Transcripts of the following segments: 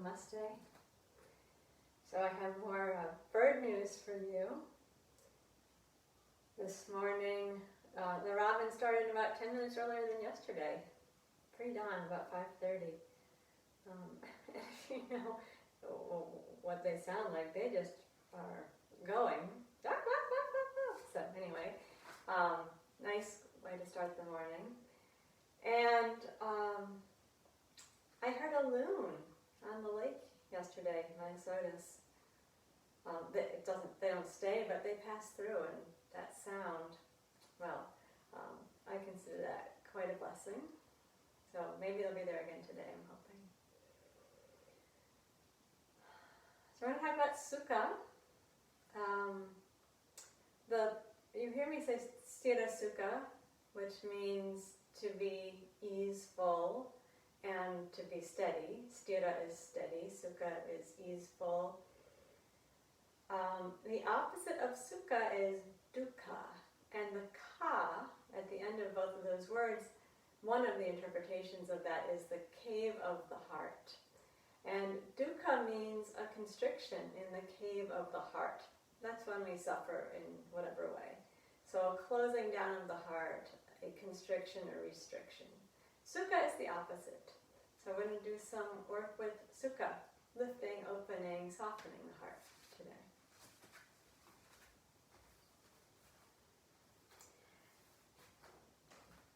Namaste. So I have more bird news for you. This morning, the robin started about 10 minutes earlier than yesterday. Pre-dawn, about 5:30. If you know what they sound like, they just are going. So anyway, nice way to start the morning. And I heard a loon on the lake yesterday, Minnesota's. They don't stay, but they pass through, and that sound, well, I consider that quite a blessing. So maybe they'll be there again today, I'm hoping. So we're going to talk about Sukha. You hear me say Sthira Sukha, which means to be easeful and to be steady. Sthira is steady, Sukha is easeful. The opposite of Sukha is dukkha, and the ka at the end of both of those words, one of the interpretations of that is the cave of the heart. And dukkha means a constriction in the cave of the heart. That's when we suffer in whatever way. So a closing down of the heart, a constriction or restriction. Sukha is the opposite. So we're going to do some work with Sukha, lifting, opening, softening the heart today.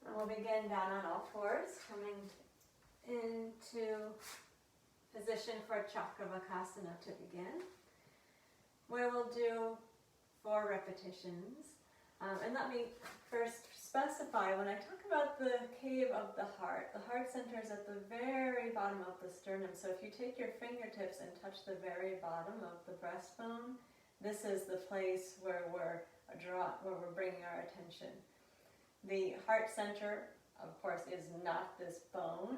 And we'll begin down on all fours, coming into position for Chakravakasana to begin, where we'll do 4 repetitions. And let me first specify, when I talk about the cave of the heart center is at the very bottom of the sternum. So if you take your fingertips and touch the very bottom of the breastbone, this is the place where we're bringing our attention. The heart center, of course, is not this bone.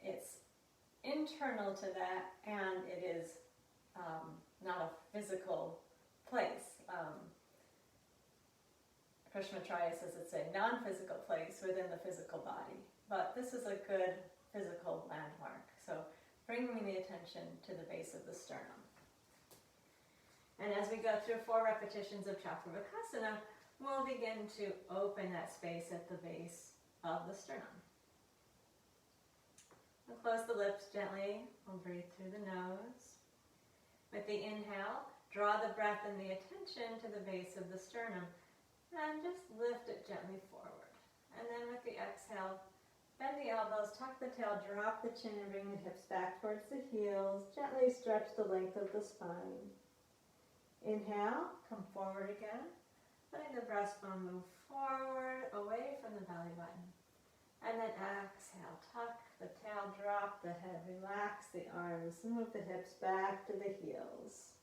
It's internal to that, and it is not a physical place. Krishnamacharya says it's a non-physical place within the physical body, but this is a good physical landmark. So bringing the attention to the base of the sternum. And as we go through 4 repetitions of Chakravakasana, we'll begin to open that space at the base of the sternum. We'll close the lips gently. We'll breathe through the nose. With the inhale, draw the breath and the attention to the base of the sternum. And just lift it gently forward. And then with the exhale, bend the elbows, tuck the tail, drop the chin, and bring the hips back towards the heels. Gently stretch the length of the spine. Inhale, come forward again. Letting the breastbone move forward, away from the belly button. And then exhale, tuck the tail, drop the head, relax the arms, move the hips back to the heels.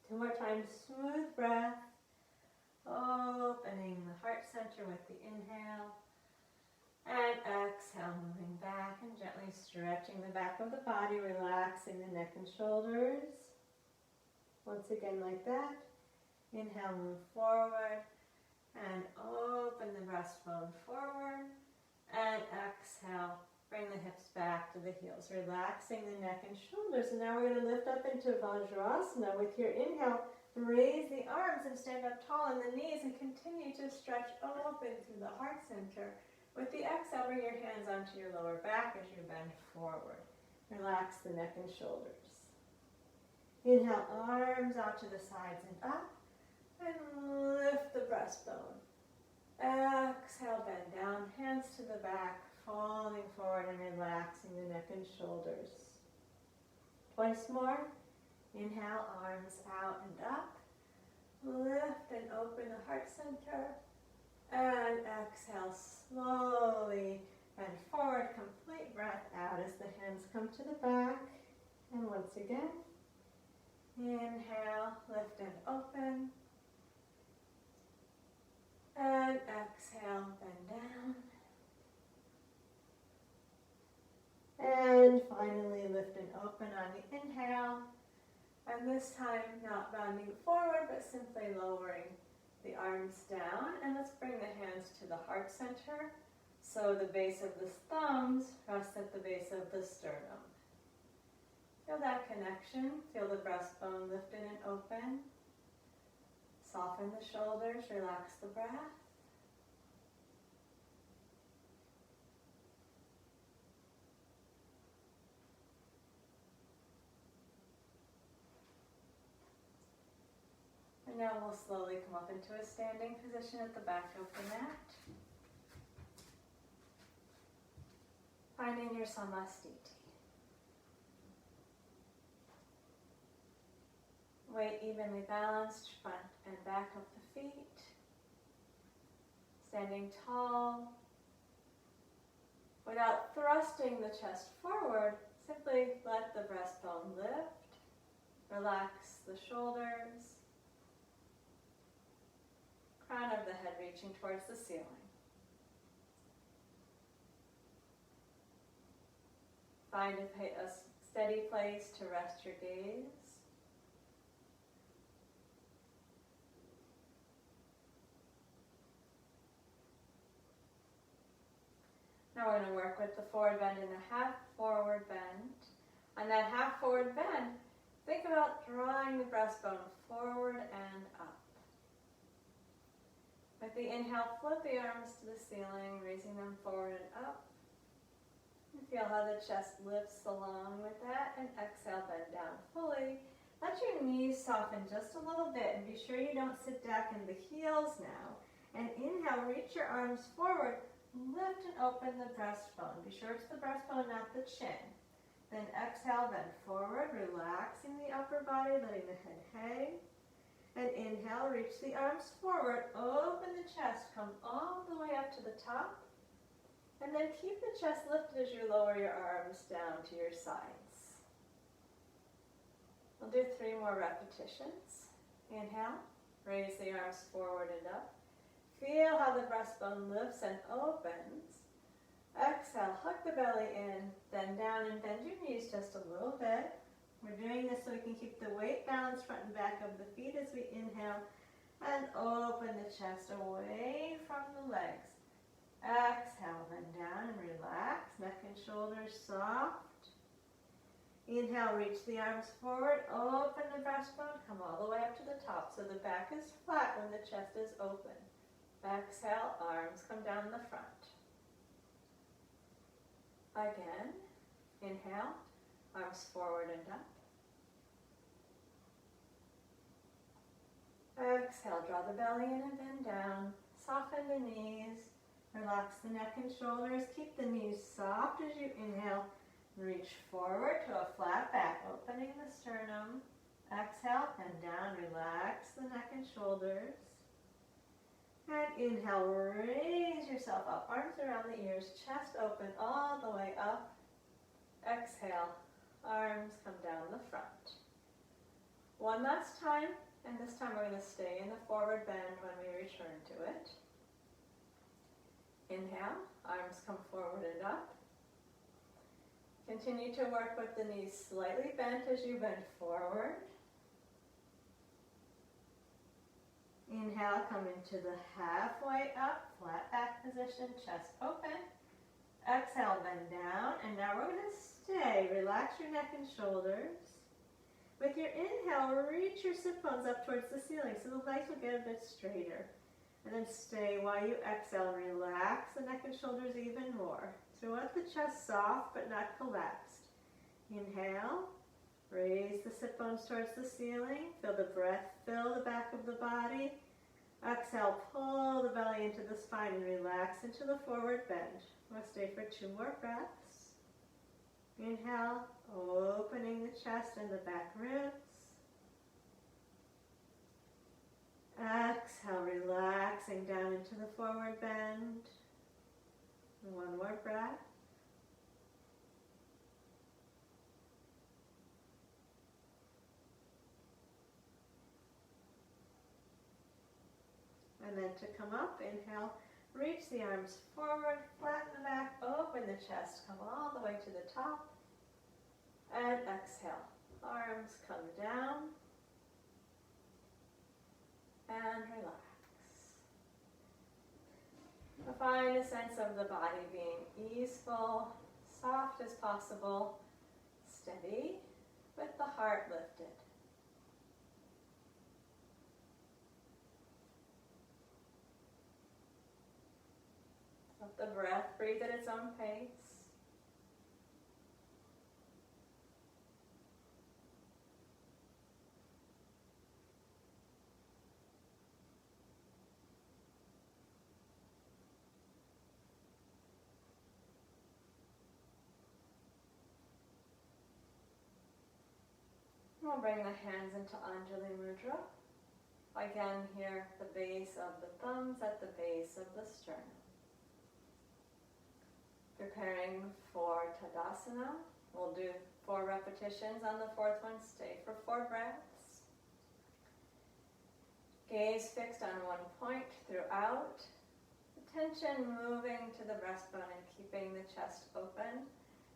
2 more times, smooth breath. Opening the heart center with the inhale. And exhale, moving back and gently stretching the back of the body, relaxing the neck and shoulders. Once again like that. Inhale, move forward. And open the breastbone forward. And exhale, bring the hips back to the heels, relaxing the neck and shoulders. And now we're going to lift up into Vajrasana. With your inhale, raise the arms and stand up tall on the knees and continue to stretch open through the heart center. With the exhale, bring your hands onto your lower back as you bend forward. Relax the neck and shoulders. Inhale, arms out to the sides and up. And lift the breastbone. Exhale, bend down, hands to the back, falling forward and relaxing the neck and shoulders. Twice more. Inhale, arms out and up. Lift and open the heart center. And exhale, slowly bend forward, complete breath out as the hands come to the back. And once again, inhale, lift and open. And exhale, bend down. And finally lift and open on the inhale. And this time not bending forward, but simply lowering the arms down. And let's bring the hands to the heart center. So the base of the thumbs rest at the base of the sternum. Feel that connection. Feel the breastbone lifted and open. Soften the shoulders, relax the breath. And now we'll slowly come up into a standing position at the back of the mat. Finding your samastiti. Weight evenly balanced, front and back of the feet. Standing tall. Without thrusting the chest forward, simply let the breastbone lift. Relax the shoulders. Crown of the head reaching towards the ceiling. Find a steady place to rest your gaze. Now we're going to work with the forward bend and the half forward bend. On that half forward bend, think about drawing the breastbone forward and up. With the inhale, float the arms to the ceiling, raising them forward and up. And feel how the chest lifts along with that, and exhale, bend down fully. Let your knees soften just a little bit, and be sure you don't sit back in the heels now. And inhale, reach your arms forward. Lift and open the breastbone. Be sure it's the breastbone, not the chin. Then exhale, bend forward, relaxing the upper body, letting the head hang. And inhale, reach the arms forward, open the chest, come all the way up to the top. And then keep the chest lifted as you lower your arms down to your sides. We'll do 3 more repetitions. Inhale, raise the arms forward and up. Feel how the breastbone lifts and opens. Exhale, hug the belly in, then down and bend your knees just a little bit. We're doing this so we can keep the weight balanced front and back of the feet as we inhale and open the chest away from the legs. Exhale, bend down and relax, neck and shoulders soft. Inhale, reach the arms forward, open the breastbone, come all the way up to the top so the back is flat when the chest is open. Exhale, arms come down the front. Again, inhale, arms forward and up. Exhale, draw the belly in and bend down. Soften the knees. Relax the neck and shoulders. Keep the knees soft as you inhale. Reach forward to a flat back, opening the sternum. Exhale, bend down. Relax the neck and shoulders. And inhale, raise yourself up. Arms around the ears, chest open all the way up. Exhale, arms come down the front. One last time, and this time we're going to stay in the forward bend when we return to it. Inhale, arms come forward and up. Continue to work with the knees slightly bent as you bend forward. Inhale, come into the halfway up, flat back position, chest open. Exhale, bend down, and now we're going to stay. Relax your neck and shoulders. With your inhale, reach your sit bones up towards the ceiling so the legs will get a bit straighter. And then stay while you exhale. Relax the neck and shoulders even more. So we want the chest soft but not collapsed. Inhale, raise the sit bones towards the ceiling. Feel the breath fill the back of the body. Exhale, pull the belly into the spine and relax into the forward bend. We'll stay for 2 more breaths. Inhale, opening the chest and the back ribs. Exhale, relaxing down into the forward bend. 1 more breath. And then to come up, inhale, reach the arms forward, flatten the back, open the chest, come all the way to the top. And exhale, arms come down. And relax. Find a sense of the body being easeful, soft as possible, steady. with the heart lifted. Let the breath breathe at its own pace. We'll bring the hands into Anjali Mudra. Again, here the base of the thumbs at the base of the sternum. Preparing for Tadasana. We'll do 4 repetitions. On the 4th one, stay for 4 breaths. Gaze fixed on one point throughout. Attention moving to the breastbone and keeping the chest open.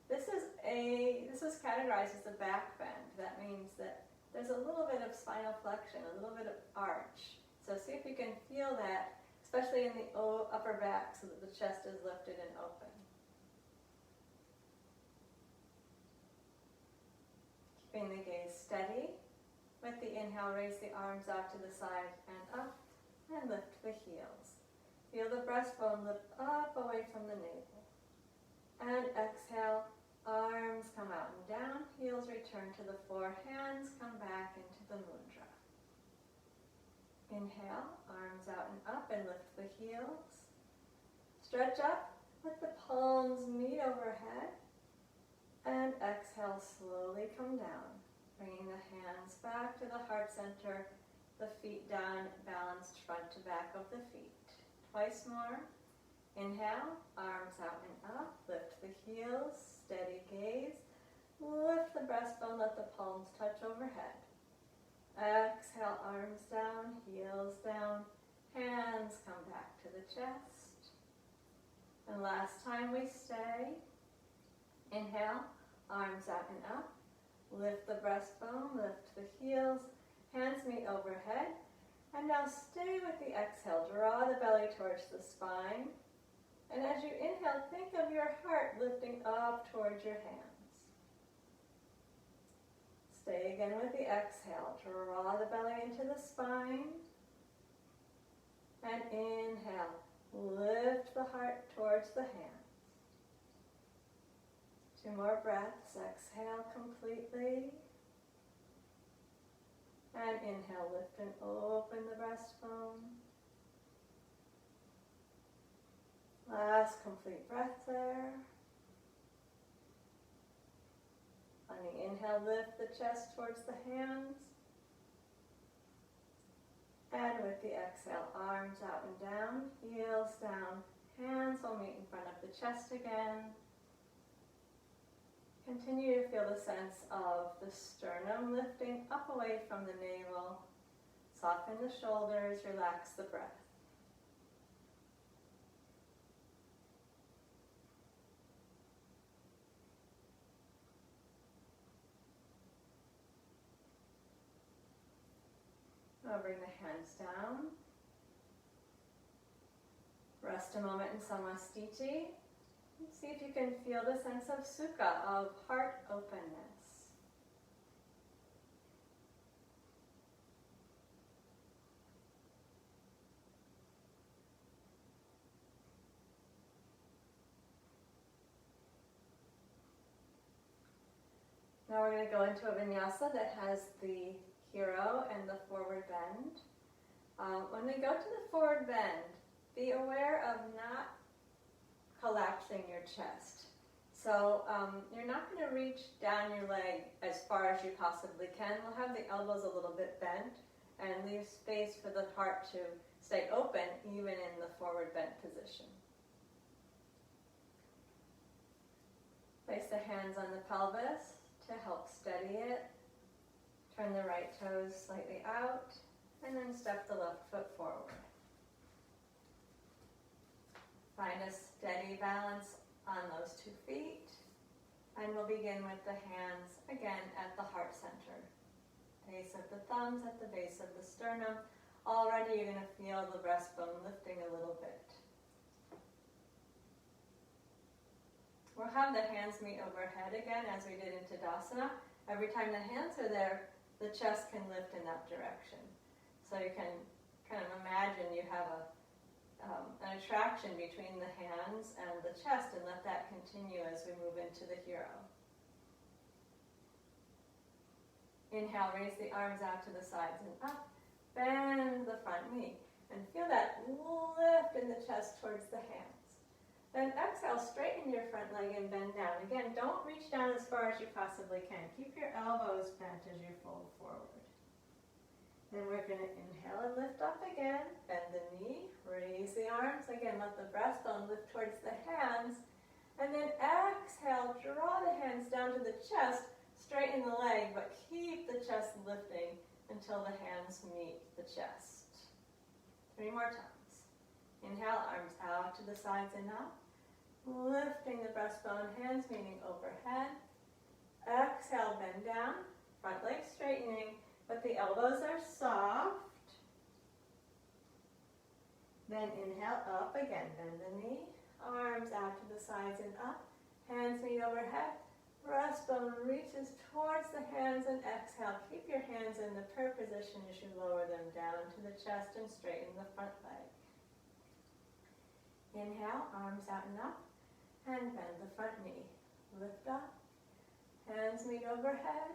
This is categorized as a back bend. That means that there's a little bit of spinal flexion, a little bit of arch. So see if you can feel that, especially in the upper back, so that the chest is lifted and open. Keeping the gaze steady. With the inhale, raise the arms out to the side and up, and lift the heels. Feel the breastbone lift up away from the navel. And exhale. Arms come out and down, heels return to the floor, hands come back into the mudra. Inhale, arms out and up and lift the heels. Stretch up, let the palms meet overhead. And exhale, slowly come down, bringing the hands back to the heart center, the feet down, balanced front to back of the feet. Twice more. Inhale, arms out and up, lift the heels, steady gaze, lift the breastbone, let the palms touch overhead. Exhale, arms down, heels down, hands come back to the chest. And last time we stay. Inhale, arms out and up, lift the breastbone, lift the heels, hands meet overhead. And now stay with the exhale, draw the belly towards the spine. And as you inhale, think of your heart lifting up towards your hands. Stay again with the exhale. Draw the belly into the spine. And inhale. Lift the heart towards the hands. 2 more breaths. Exhale completely. And inhale, lift and open the breastbone. Last complete breath there. On the inhale, lift the chest towards the hands. And with the exhale, arms out and down, heels down, hands will meet in front of the chest again. Continue to feel the sense of the sternum lifting up away from the navel. Soften the shoulders, relax the breath. I'll bring the hands down. Rest a moment in Samastiti. See if you can feel the sense of Sukha, of heart openness. Now we're going to go into a vinyasa that has the hero and the forward bend. When we go to the forward bend, be aware of not collapsing your chest. So you're not going to reach down your leg as far as you possibly can. We'll have the elbows a little bit bent and leave space for the heart to stay open even in the forward bent position. Place the hands on the pelvis to help steady it. Turn the right toes slightly out, and then step the left foot forward. Find a steady balance on those 2 feet, and we'll begin with the hands again at the heart center. Base of the thumbs at the base of the sternum. Already you're going to feel the breastbone lifting a little bit. We'll have the hands meet overhead again as we did in Tadasana, Every time the hands are there, the chest can lift in that direction. So you can kind of imagine you have an attraction between the hands and the chest, and let that continue as we move into the hero. Inhale, raise the arms out to the sides and up. Bend the front knee. And feel that lift in the chest towards the hands. Then exhale, straighten your front leg and bend down. Again, don't reach down as far as you possibly can. Keep your elbows bent as you fold forward. Then we're going to inhale and lift up again. Bend the knee, raise the arms. Again, let the breastbone lift towards the hands. And then exhale, draw the hands down to the chest. Straighten the leg, but keep the chest lifting until the hands meet the chest. 3 more times. Inhale, arms out to the sides and up. Lifting the breastbone, hands meeting overhead. Exhale, bend down. Front leg straightening, but the elbows are soft. Then inhale, up again. Bend the knee. Arms out to the sides and up. Hands meet overhead. Breastbone reaches towards the hands and exhale. Keep your hands in the prayer position as you lower them down to the chest and straighten the front leg. Inhale, arms out and up, and bend the front knee. Lift up, hands meet overhead.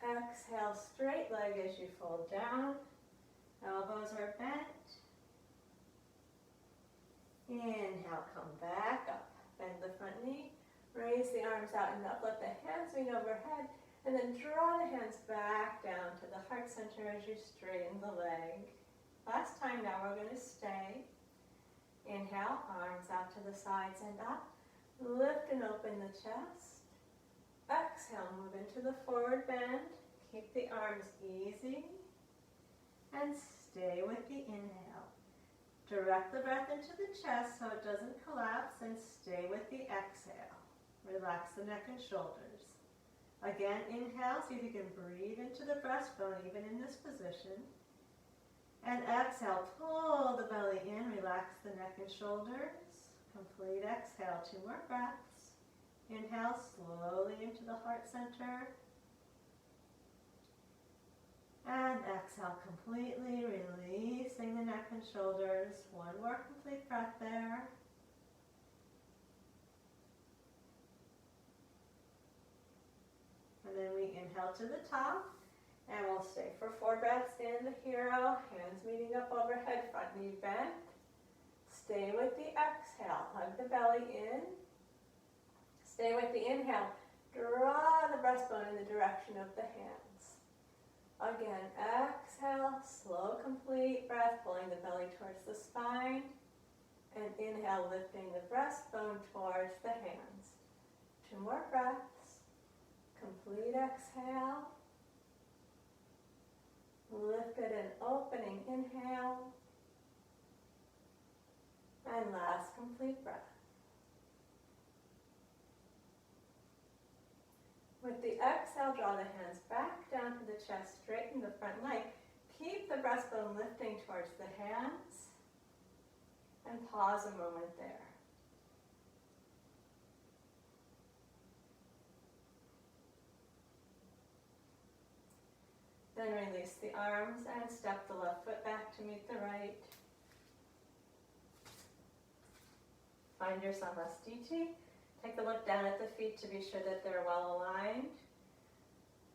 Exhale, straight leg as you fold down. Elbows are bent. Inhale, come back up. Bend the front knee. Raise the arms out and up, let the hands meet overhead, and then draw the hands back down to the heart center as you straighten the leg. Last time now, we're going to stay. Inhale, arms out to the sides and up. Lift and open the chest. Exhale, move into the forward bend. Keep the arms easy. And stay with the inhale. Direct the breath into the chest so it doesn't collapse, and stay with the exhale. Relax the neck and shoulders. Again, inhale, see if you can breathe into the breastbone even in this position. And exhale, pull the belly in, relax the neck and shoulders. Complete exhale, 2 more breaths. Inhale slowly into the heart center. And exhale, completely releasing the neck and shoulders. 1 more complete breath there. And then we inhale to the top, and we'll stay for 4 breaths in the hero. Hands meeting up overhead, front knee bent. Stay with the exhale, hug the belly in. Stay with the inhale, draw the breastbone in the direction of the hands. Again, exhale, slow complete breath, pulling the belly towards the spine. And inhale, lifting the breastbone towards the hands. 2 more breaths. Complete exhale. Lifted and opening inhale. And last complete breath. With the exhale, draw the hands back down to the chest, straighten the front leg. Keep the breastbone lifting towards the hands. And pause a moment there. Then release the arms and step the left foot back to meet the right. Find your Samastiti. Take a look down at the feet to be sure that they're well aligned.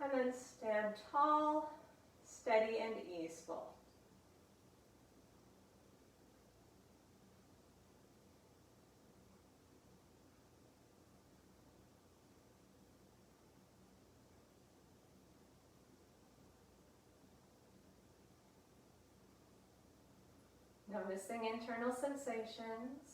And then stand tall, steady, and easeful. Noticing internal sensations.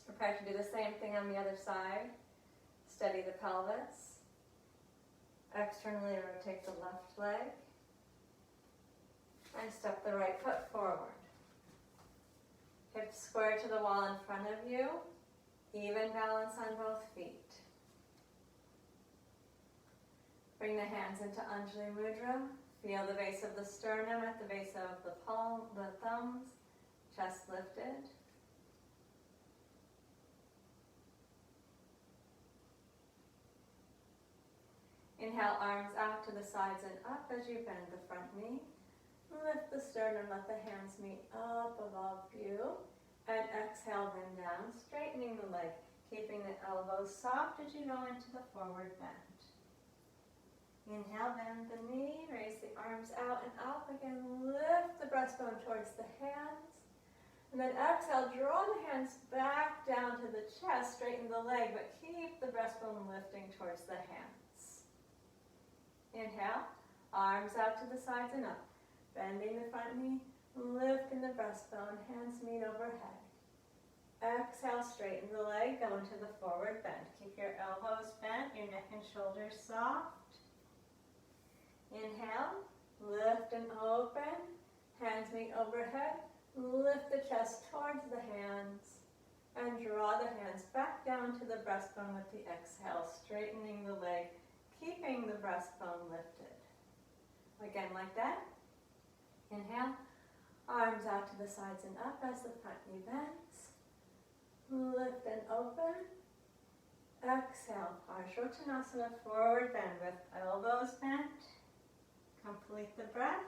Prepare to do the same thing on the other side. Steady the pelvis. Externally rotate the left leg. And step the right foot forward. Hips square to the wall in front of you. Even balance on both feet. Bring the hands into Anjali Mudra. Feel the base of the sternum at the base of the thumbs. Chest lifted. Inhale, arms out to the sides and up as you bend the front knee. Lift the sternum, let the hands meet up above you. And exhale, bend down, straightening the leg, keeping the elbows soft as you go into the forward bend. Inhale, bend the knee, raise the arms out and up. Again, lift the breastbone towards the hands. And then exhale, draw the hands back down to the chest, straighten the leg, but keep the breastbone lifting towards the hands. Inhale, arms out to the sides and up. Bending the front knee, lifting the breastbone, hands meet overhead. Exhale, straighten the leg, go into the forward bend. Keep your elbows bent, your neck and shoulders soft. Inhale, lift and open, hands meet overhead. Lift the chest towards the hands and draw the hands back down to the breastbone with the exhale, straightening the leg, keeping the breastbone lifted. Again, like that. Inhale, arms out to the sides and up as the front knee bends. Lift and open. Exhale, Parsvottanasana, forward bend with elbows bent. Complete the breath.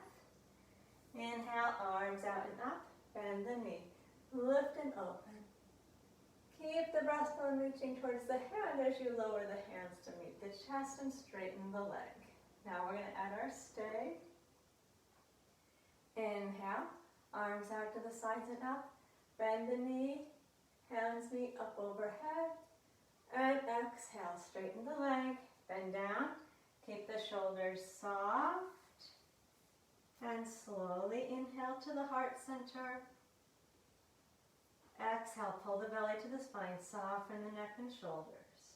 Inhale, arms out and up. Bend the knee. Lift and open. Keep the breastbone reaching towards the hand as you lower the hands to meet the chest and straighten the leg. Now we're going to add our stay. Inhale, arms out to the sides and up. Bend the knee. Hands meet up overhead. And exhale, straighten the leg. Bend down. Keep the shoulders soft. And slowly inhale to the heart center. Exhale, pull the belly to the spine, soften the neck and shoulders.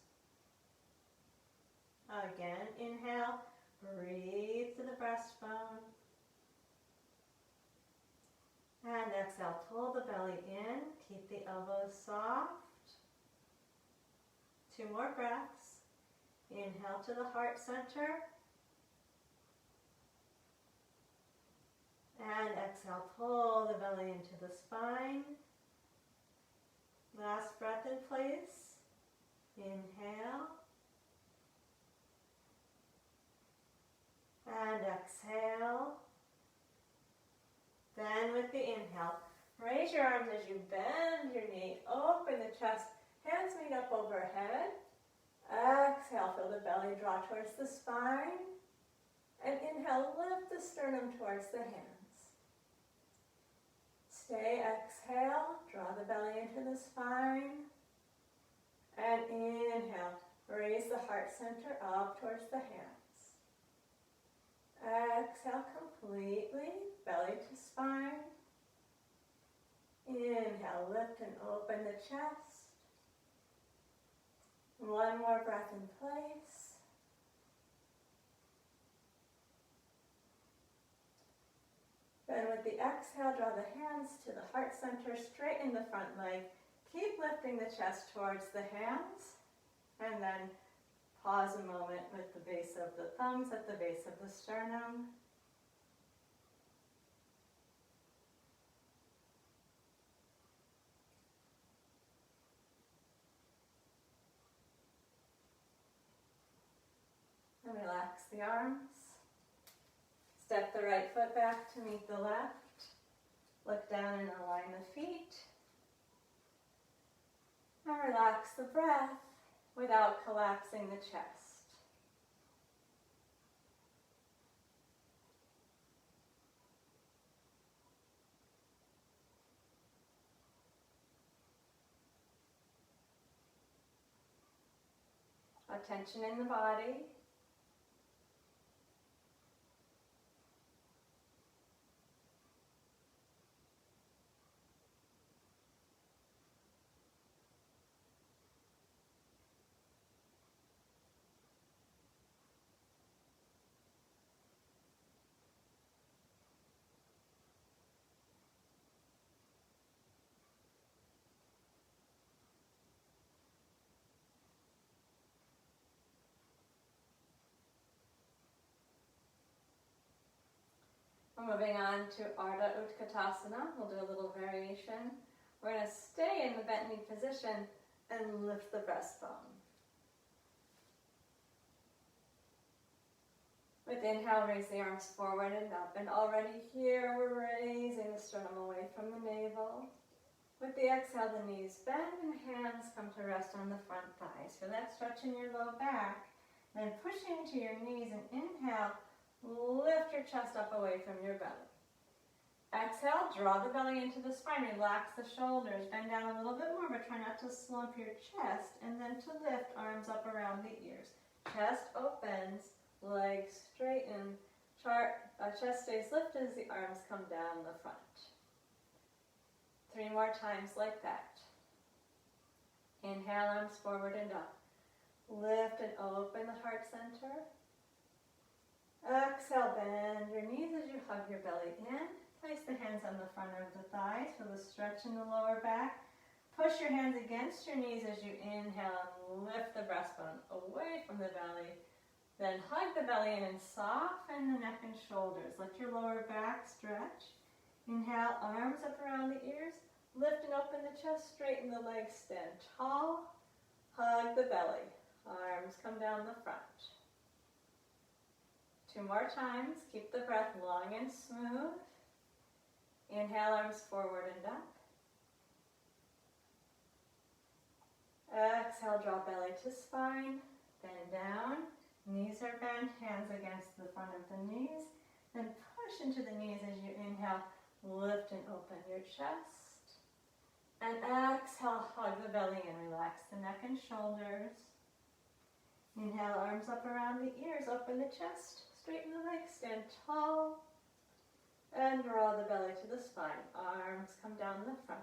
Again, inhale, breathe to the breastbone. And exhale, pull the belly in, keep the elbows soft. 2 more breaths. Inhale to the heart center. And exhale, pull the belly into the spine. Last breath in place. Inhale. And exhale. Then with the inhale, raise your arms as you bend your knee, open the chest, hands meet up overhead. Exhale, feel the belly draw towards the spine. And inhale, lift the sternum towards the hands. Stay, exhale, draw the belly into the spine. And inhale, raise the heart center up towards the hands. Exhale completely, belly to spine. Inhale, lift and open the chest. 1 more breath in place. Then with the exhale, draw the hands to the heart center, straighten the front leg. Keep lifting the chest towards the hands. And then pause a moment with the base of the thumbs at the base of the sternum. And relax the arms. Step the right foot back to meet the left. Look down and align the feet. And relax the breath without collapsing the chest. Attention in the body. We're moving on to Ardha Utkatasana. We'll do a little variation. We're going to stay in the bent knee position and lift the breastbone. With inhale, raise the arms forward and up. And already here, we're raising the sternum away from the navel. With the exhale, the knees bend and hands come to rest on the front thighs. Feel that stretch in your low back. Then pushing into your knees and inhale, lift your chest up away from your belly. Exhale, draw the belly into the spine, relax the shoulders, bend down a little bit more, but try not to slump your chest, and then to lift, arms up around the ears. Chest opens, legs straighten, chest stays lifted as the arms come down the front. 3 more times like that. Inhale, arms forward and up. Lift and open the heart center. Exhale, bend your knees as you hug your belly in. Place the hands on the front of the thighs. Feel the stretch in the lower back. Push your hands against your knees as you inhale and lift the breastbone away from the belly. Then hug the belly in and soften the neck and shoulders. Let your lower back stretch. Inhale, arms up around the ears. Lift and open the chest, straighten the legs, stand tall. Hug the belly. Arms come down the front. 2 more times. Keep the breath long and smooth. Inhale, arms forward and up. Exhale, draw belly to spine. Bend down. Knees are bent, hands against the front of the knees. Then push into the knees as you inhale. Lift and open your chest. And exhale, hug the belly and relax the neck and shoulders. Inhale, arms up around the ears, open the chest. Straighten the legs, stand tall, and draw the belly to the spine. Arms come down the front.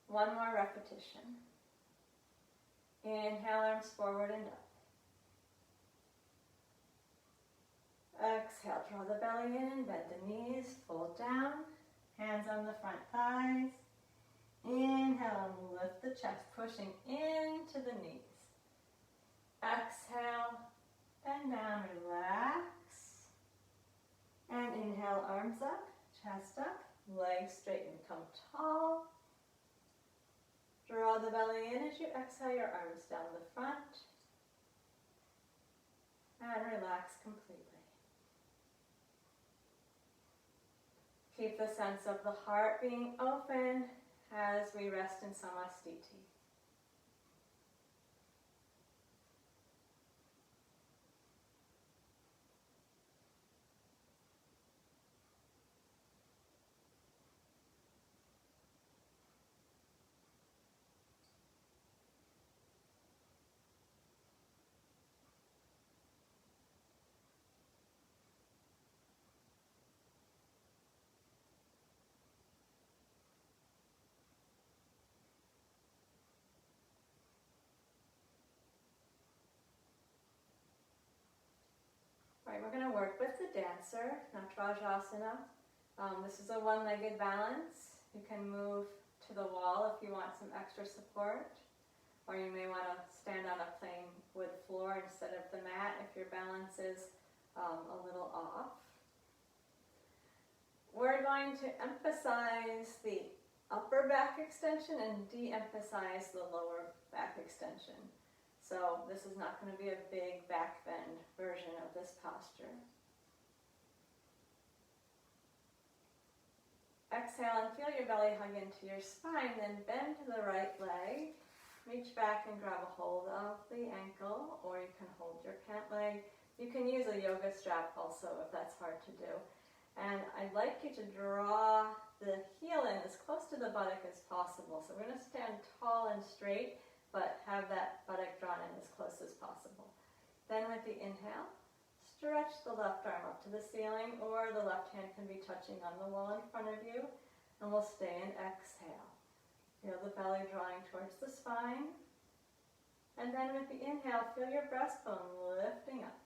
1 more repetition. Inhale, arms forward and up. Exhale, draw the belly in, bend the knees, fold down, hands on the front thighs. Inhale, and lift the chest, pushing into the knees. Exhale, bend down, relax. And inhale, arms up, chest up, legs straighten, come tall. Draw the belly in as you exhale, your arms down the front. And relax completely. Keep the sense of the heart being open as we rest in Samastiti. Right, we're going to work with the dancer, Natarajasana. This is a one-legged balance. You can move to the wall if you want some extra support, or you may want to stand on a plain wood floor instead of the mat if your balance is a little off. We're going to emphasize the upper back extension and de-emphasize the lower back extension. So this is not going to be a big back bend version of this posture. Exhale and feel your belly hug into your spine, then bend to the right leg. Reach back and grab a hold of the ankle, or you can hold your pant leg. You can use a yoga strap also if that's hard to do. And I'd like you to draw the heel in as close to the buttock as possible. So we're going to stand tall and straight, but have that buttock drawn in as close as possible. Then with the inhale, stretch the left arm up to the ceiling, or the left hand can be touching on the wall in front of you, and we'll stay in exhale. Feel the belly drawing towards the spine. And then with the inhale, feel your breastbone lifting up.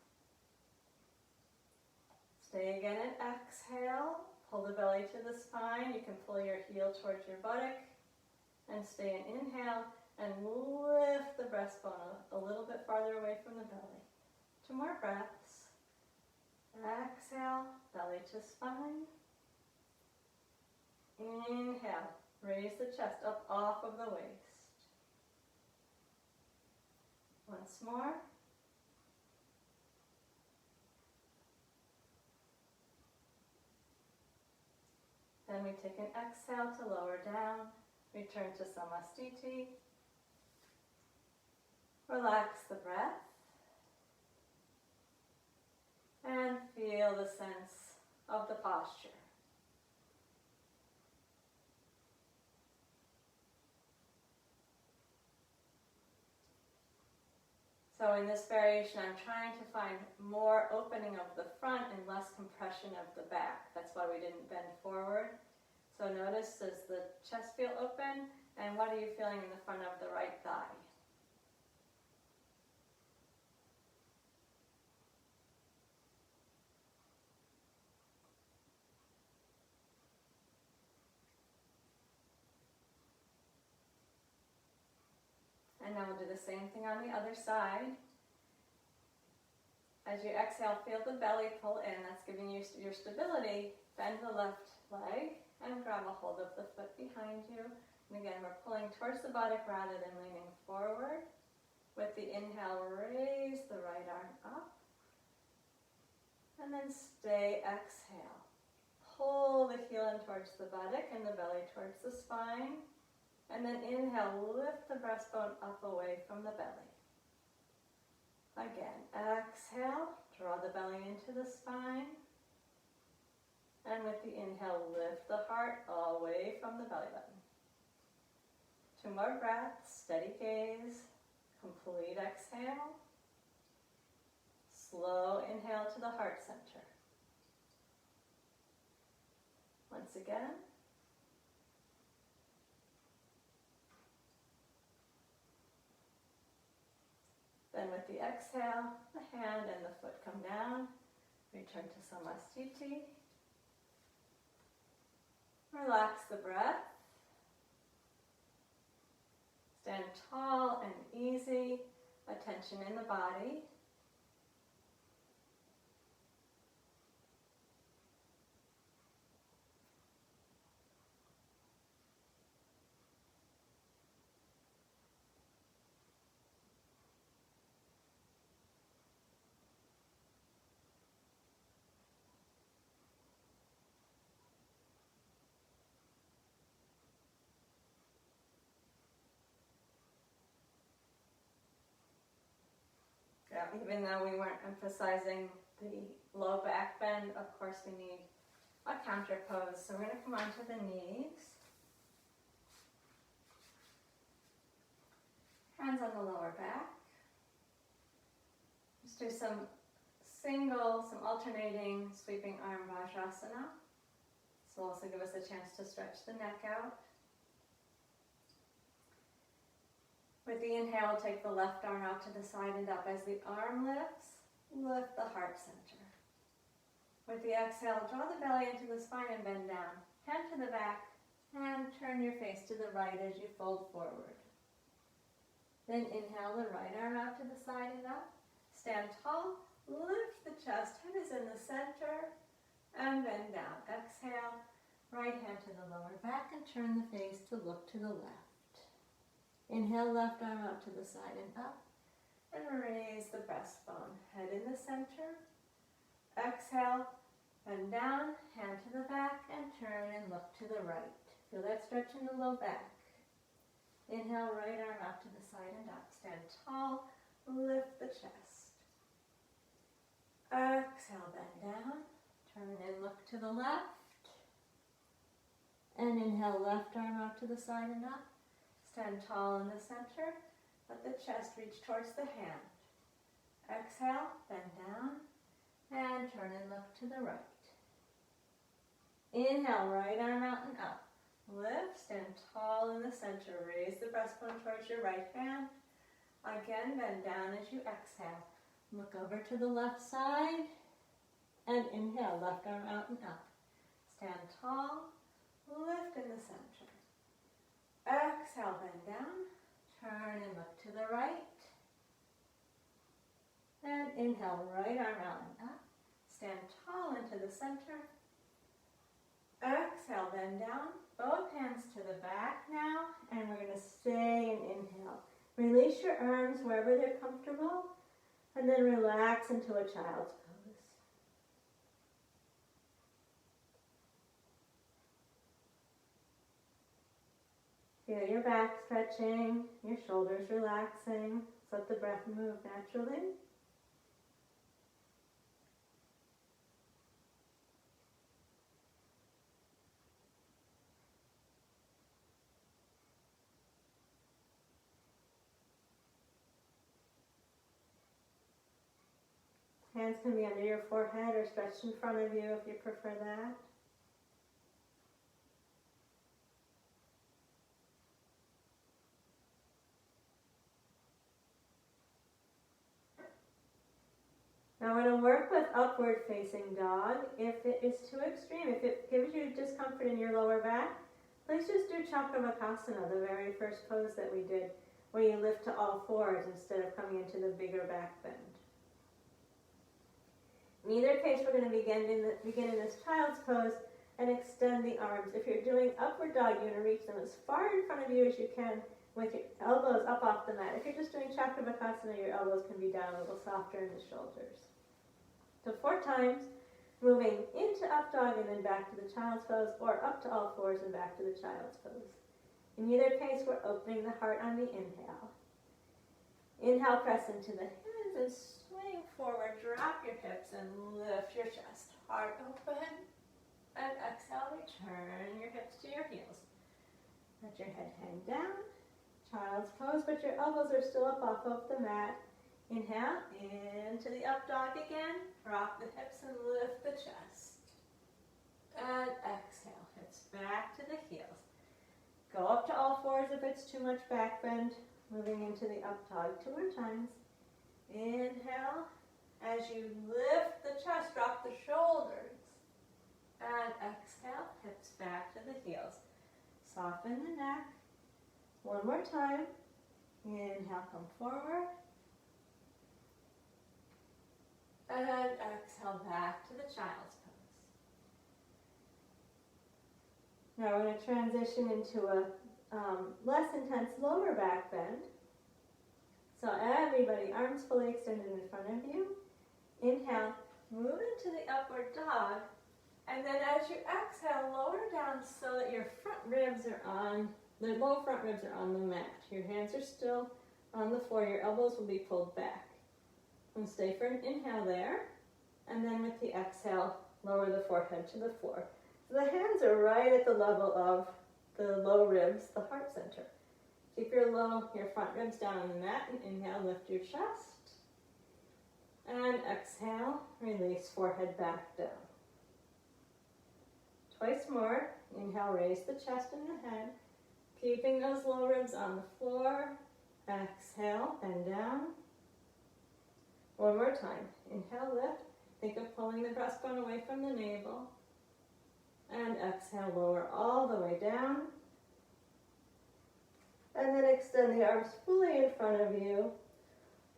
Stay again in exhale. Pull the belly to the spine. You can pull your heel towards your buttock. And stay in inhale. And lift the breastbone a little bit farther away from the belly. 2 more breaths. Exhale, belly to spine. Inhale, raise the chest up off of the waist. Once more. Then we take an exhale to lower down, return to Samastiti. Relax the breath. And feel the sense of the posture. So in this variation, I'm trying to find more opening of the front and less compression of the back. That's why we didn't bend forward. So notice, does the chest feel open? And what are you feeling in the front of the right thigh? And now we'll do the same thing on the other side. As you exhale, feel the belly pull in. That's giving you your stability. Bend the left leg and grab a hold of the foot behind you. And again, we're pulling towards the buttock rather than leaning forward. With the inhale, raise the right arm up. And then stay, exhale. Pull the heel in towards the buttock and the belly towards the spine. And then inhale, lift the breastbone up away from the belly. Again, exhale, draw the belly into the spine. And with the inhale, lift the heart away from the belly button. 2 more breaths, steady gaze, complete exhale. Slow inhale to the heart center. Once again. Then with the exhale, the hand and the foot come down. Return to Samastiti. Relax the breath. Stand tall and easy. Attention in the body. Even though we weren't emphasizing the low back bend, of course we need a counter pose. So we're going to come onto the knees. Hands on the lower back. Just do some alternating sweeping arm Vajrasana. This will also give us a chance to stretch the neck out. With the inhale, we'll take the left arm out to the side and up. As the arm lifts, lift the heart center. With the exhale, draw the belly into the spine and bend down. Hand to the back and turn your face to the right as you fold forward. Then inhale the right arm out to the side and up. Stand tall, lift the chest, head is in the center, and bend down. Exhale, right hand to the lower back and turn the face to look to the left. Inhale, left arm out to the side and up, and raise the breastbone. Head in the center. Exhale, bend down, hand to the back, and turn and look to the right. Feel that stretch in the low back. Inhale, right arm out to the side and up. Stand tall, lift the chest. Exhale, bend down, turn and look to the left. And inhale, left arm out to the side and up. Stand tall in the center, let the chest reach towards the hand. Exhale, bend down, and turn and look to the right. Inhale, right arm out and up. Lift, stand tall in the center, raise the breastbone towards your right hand. Again, bend down as you exhale. Look over to the left side, and inhale, left arm out and up. Stand tall, lift in the center. Exhale, bend down, turn and look to the right. And inhale, right arm out and up. Stand tall into the center. Exhale, bend down. Both hands to the back now, and we're going to stay and inhale. Release your arms wherever they're comfortable, and then relax into a child's pose. Feel your back stretching, your shoulders relaxing. Let the breath move naturally. Hands can be under your forehead or stretched in front of you if you prefer that. Now we're going to work with upward facing dog. If it is too extreme, if it gives you discomfort in your lower back, please just do Chakravakasana, the very first pose that we did, where you lift to all fours instead of coming into the bigger back bend. In either case, we're going to begin in this child's pose and extend the arms. If you're doing upward dog, you're going to reach them as far in front of you as you can with your elbows up off the mat. If you're just doing Chakravakasana, your elbows can be down a little softer in the shoulders. So 4 times, moving into up dog and then back to the child's pose, or up to all fours and back to the child's pose. In either case, we're opening the heart on the inhale. Inhale, press into the hands and swing forward. Drop your hips and lift your chest. Heart open. And exhale, return your hips to your heels. Let your head hang down. Child's pose, but your elbows are still up off of the mat. Inhale, into the up dog again. Rock the hips and lift the chest. And exhale, hips back to the heels. Go up to all fours if it's too much back bend. Moving into the up dog 2 more times. Inhale. As you lift the chest, drop the shoulders. And exhale, hips back to the heels. Soften the neck. 1 more time. Inhale, come forward. And exhale back to the child's pose. Now we're going to transition into a less intense lower back bend. So everybody, arms fully extended in front of you. Inhale, move into the upward dog. And then as you exhale, lower down so that your front ribs are on, the low front ribs are on the mat. Your hands are still on the floor. Your elbows will be pulled back. And stay for an inhale there. And then with the exhale, lower the forehead to the floor. So the hands are right at the level of the low ribs, the heart center. Keep your front ribs down on the mat, and inhale, lift your chest. And exhale, release forehead back down. Twice more. Inhale, raise the chest and the head. Keeping those low ribs on the floor. Exhale, bend down. 1 more time. Inhale, lift. Think of pulling the breastbone away from the navel. And exhale, lower all the way down. And then extend the arms fully in front of you.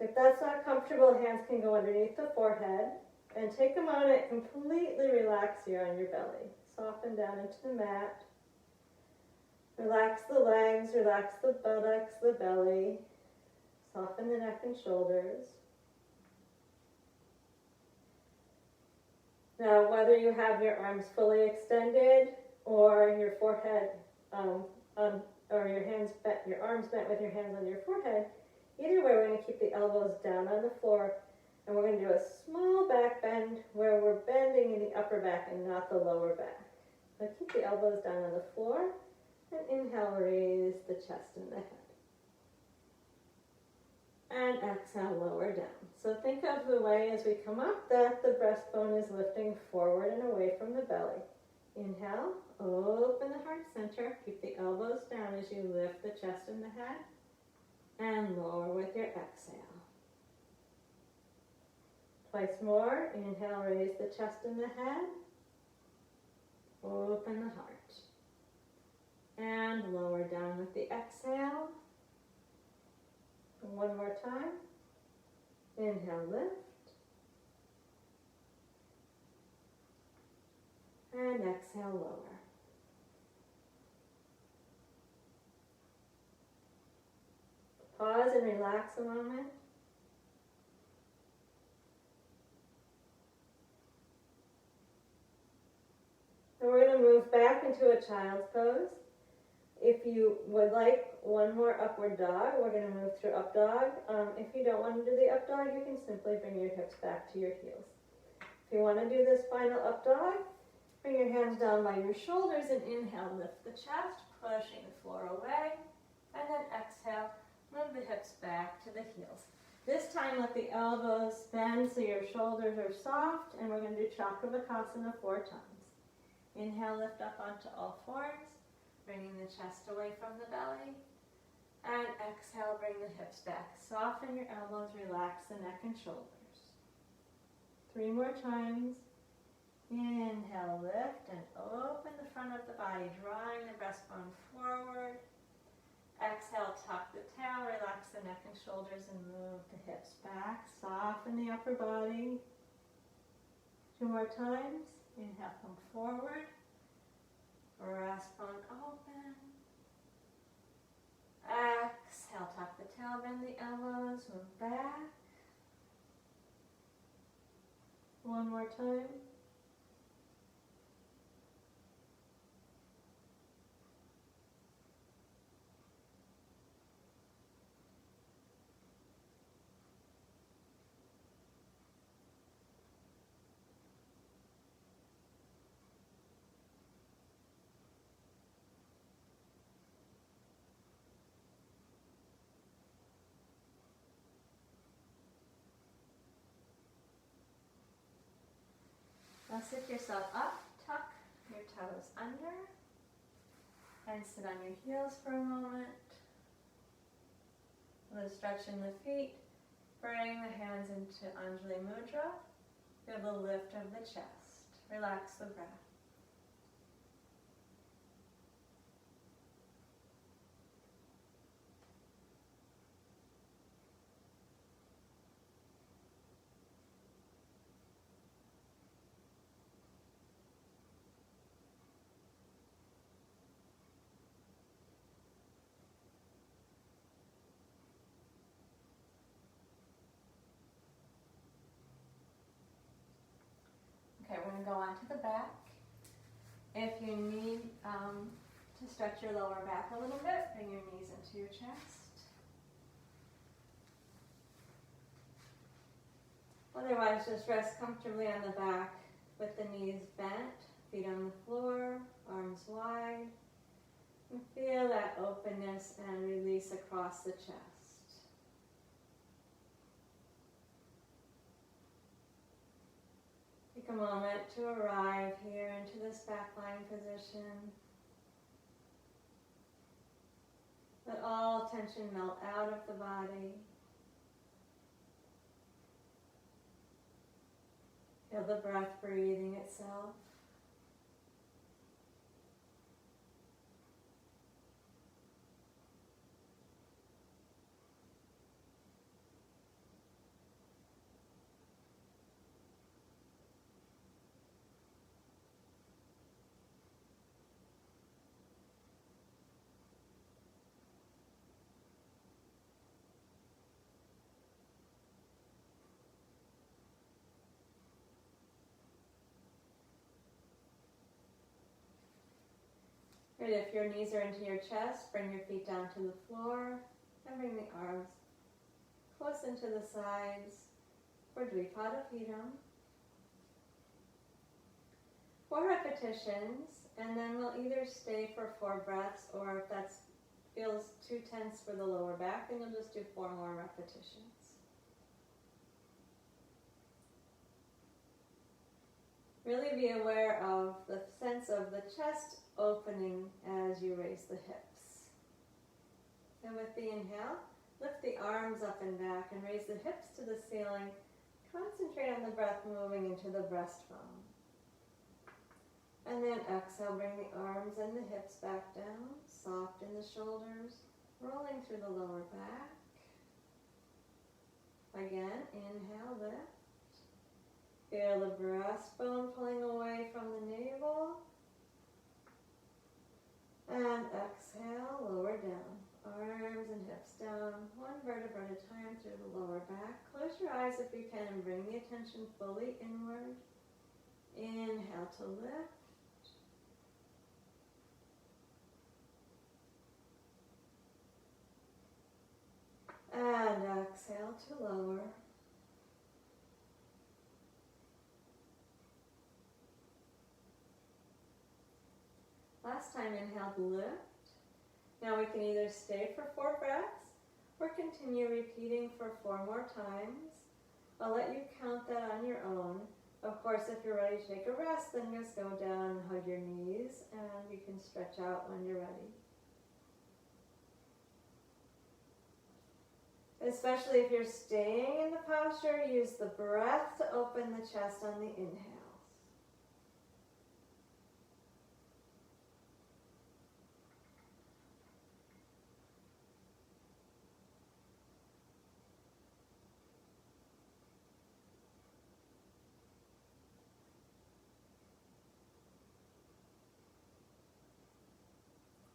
If that's not comfortable, hands can go underneath the forehead. And take a moment, completely relax here on your belly. Soften down into the mat. Relax the legs, relax the buttocks, the belly. Soften the neck and shoulders. Now, whether you have your arms fully extended or your forehead, or your arms bent with your hands on your forehead, either way, we're going to keep the elbows down on the floor, and we're going to do a small back bend where we're bending in the upper back and not the lower back. So keep the elbows down on the floor, and inhale, raise the chest and the head. And exhale, lower down. So think of the way as we come up that the breastbone is lifting forward and away from the belly. Inhale, open the heart center. Keep the elbows down as you lift the chest and the head. And lower with your exhale. Twice more. Inhale, raise the chest and the head. Open the heart. And lower down with the exhale. 1 more time. Inhale, lift. and exhale, lower. Pause and relax a moment. And we're going to move back into a child's pose. If you would like one more upward dog, we're going to move through up dog. If you don't want to do the up dog, you can simply bring your hips back to your heels. If you want to do this final up dog, bring your hands down by your shoulders and inhale, lift the chest, pushing the floor away. And then exhale, move the hips back to the heels. This time let the elbows bend so your shoulders are soft, and we're going to do Chakravakasana 4 times. Inhale, lift up onto all fours, bringing the chest away from the belly. And exhale, bring the hips back. Soften your elbows, relax the neck and shoulders. 3 more times. Inhale, lift and open the front of the body, drawing the breastbone forward. Exhale, tuck the tail, relax the neck and shoulders, and move the hips back. Soften the upper body. 2 more times. Inhale, come forward. Breastbone open. Exhale, tuck the tail, bend the elbows, move back. 1 more time. Now sit yourself up, tuck your toes under, and sit on your heels for a moment. With a stretch in the feet, bring the hands into Anjali Mudra. Feel the lift of the chest. Relax the breath. Okay, we're going to go on to the back. If you need to stretch your lower back a little bit, bring your knees into your chest. Otherwise, just rest comfortably on the back with the knees bent, feet on the floor, arms wide. And feel that openness and release across the chest. Take a moment to arrive here into this back lying position. Let all tension melt out of the body. Feel the breath breathing itself. Good. If your knees are into your chest, bring your feet down to the floor and bring the arms close into the sides for Dvipada Pidam. 4 repetitions, and then we'll either stay for 4 breaths, or if that feels too tense for the lower back, then you'll just do 4 more repetitions. Really be aware of the sense of the chest opening as you raise the hips. And with the inhale, lift the arms up and back and raise the hips to the ceiling. Concentrate on the breath moving into the breastbone. And then exhale, bring the arms and the hips back down, soft in the shoulders, rolling through the lower back. Again, inhale, lift. Feel the breastbone pulling away from the navel. And exhale, lower down. Arms and hips down, one vertebra at a time through the lower back. Close your eyes if you can and bring the attention fully inward. Inhale to lift. And exhale to lower. Last time, inhale to lift. Now we can either stay for 4 breaths or continue repeating for 4 more times. I'll let you count that on your own. Of course, if you're ready to take a rest, then just go down and hug your knees, and you can stretch out when you're ready. Especially if you're staying in the posture, use the breath to open the chest on the inhale.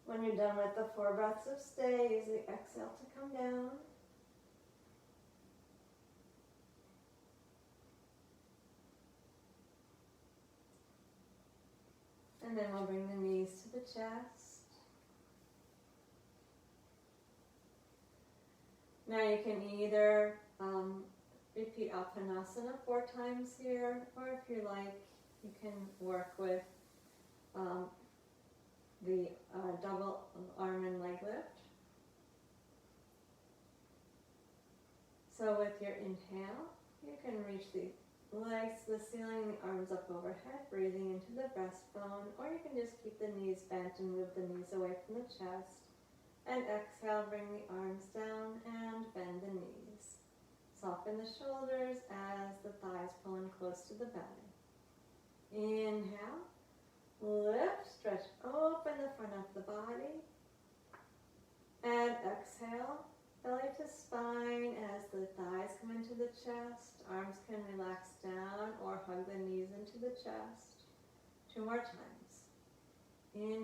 When you're done with the 4 breaths of stay, use the exhale to come down. And then we'll bring the knees to the chest. Now you can either repeat Apanasana 4 times here, or if you like, you can work with the double arm and leg lift. So with your inhale, you can reach the legs to the ceiling, the arms up overhead, breathing into the breastbone, or you can just keep the knees bent and move the knees away from the chest. And exhale, bring the arms down and bend the knees. Soften the shoulders as the thighs pull in close to the belly. Inhale, lift, stretch open the front of the body. And exhale, belly to spine as the thighs come into the chest. Arms can relax down or hug the knees into the chest. 2 more times. In.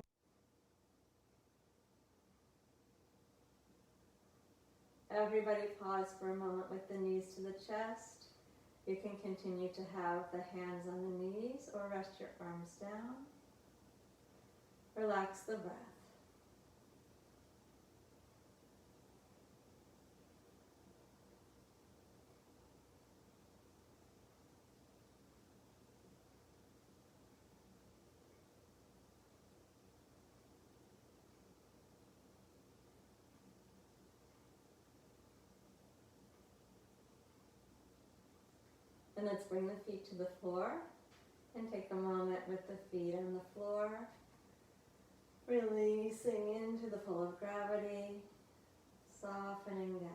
Everybody pause for a moment with the knees to the chest. You can continue to have the hands on the knees or rest your arms down. Relax the breath. And let's bring the feet to the floor and take a moment with the feet on the floor, releasing into the pull of gravity, softening down.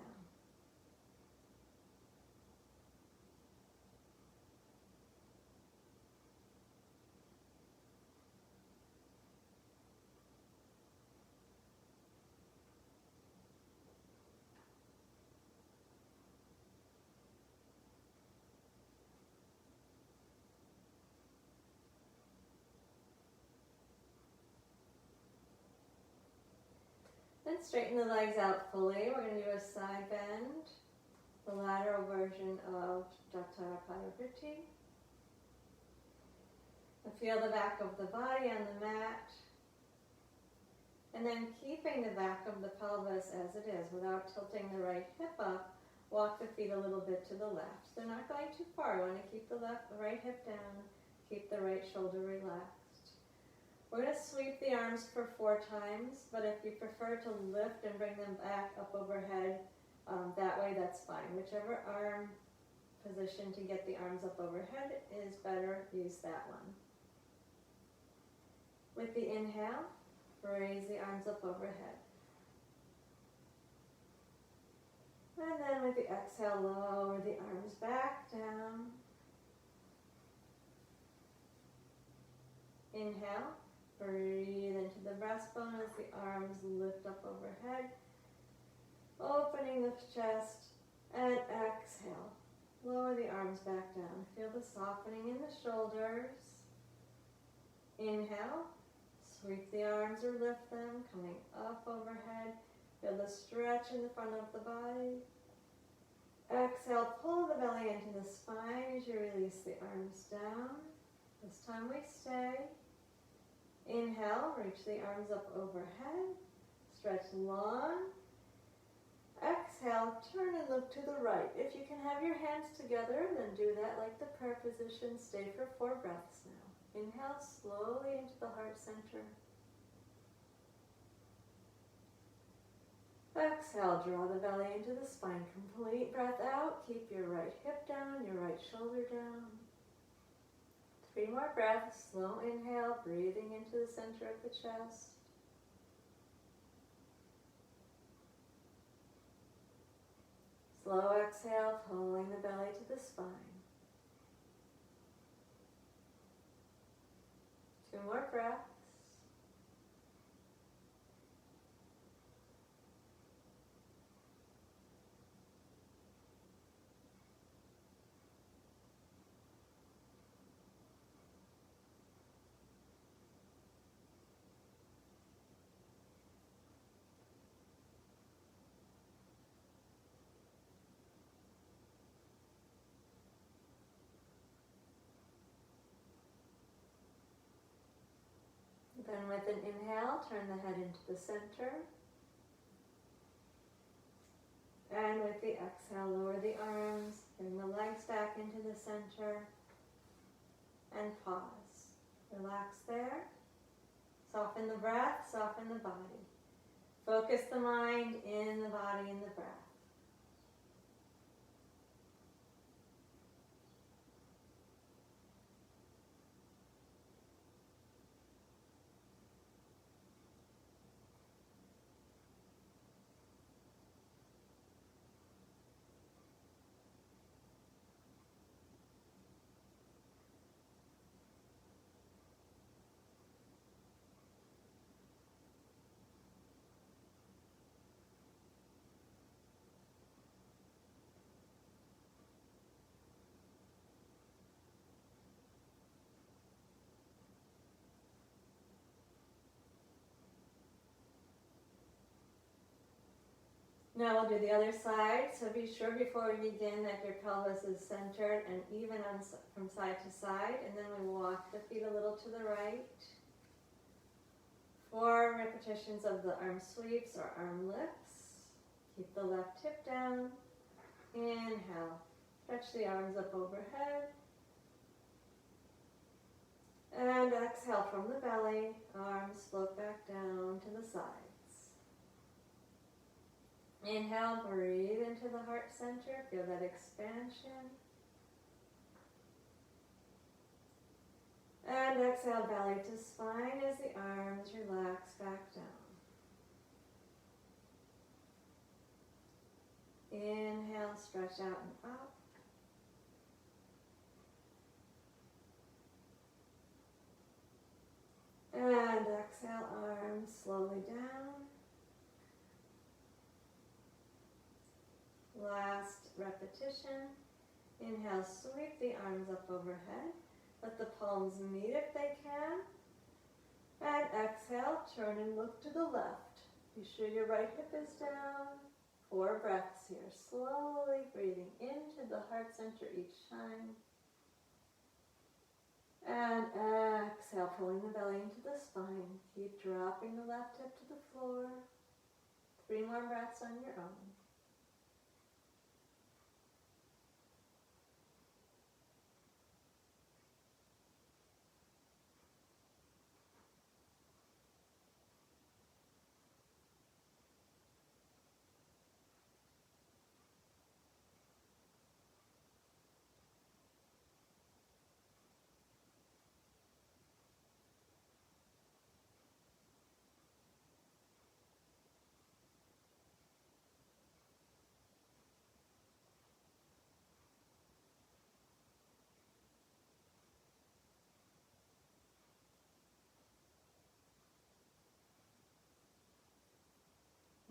Then straighten the legs out fully. We're going to do a side bend, the lateral version of Jatarapadavritti. Feel the back of the body on the mat. And then keeping the back of the pelvis as it is without tilting the right hip up, walk the feet a little bit to the left. They're not going too far. You want to keep the right hip down, keep the right shoulder relaxed. We're going to sweep the arms for 4 times, but if you prefer to lift and bring them back up overhead, that way that's fine. Whichever arm position to get the arms up overhead is better, use that one. With the inhale, raise the arms up overhead. And then with the exhale, lower the arms back down. Inhale, breathe into the breastbone as the arms lift up overhead, opening the chest, and exhale. Lower the arms back down. Feel the softening in the shoulders. Inhale, Sweep the arms or lift them, coming up overhead. Feel the stretch in the front of the body. Exhale, pull the belly into the spine as you release the arms down. This time we stay. Inhale, reach the arms up overhead. Stretch long. Exhale, turn and look to the right. If you can have your hands together, then do that like the prayer position. Stay for 4 breaths now. Inhale slowly into the heart center. Exhale, draw the belly into the spine. Complete breath out. Keep your right hip down, your right shoulder down. 3 more breaths. Slow inhale, breathing into the center of the chest. Slow exhale, pulling the belly to the spine. 2 more breaths. Then with an inhale, turn the head into the center. And with the exhale, lower the arms, bring the legs back into the center, and pause. Relax there. Soften the breath, soften the body. Focus the mind in the body and the breath. Now we'll do the other side, so be sure before we begin that your pelvis is centered and even from side to side, and then we walk the feet a little to the right. 4 repetitions of the arm sweeps or arm lifts. Keep the left hip down. Inhale, stretch the arms up overhead. And exhale from the belly, arms float back down to the sides. Inhale, breathe into the heart center, feel that expansion. And exhale, belly to spine as the arms relax back down. Inhale, stretch out and up. And exhale, arms slowly down. Last repetition. Inhale, sweep the arms up overhead. Let the palms meet if they can. And exhale, turn and look to the left. Be sure your right hip is down. 4 breaths here. Slowly breathing into the heart center each time. And exhale, pulling the belly into the spine. Keep dropping the left hip to the floor. 3 more breaths on your own.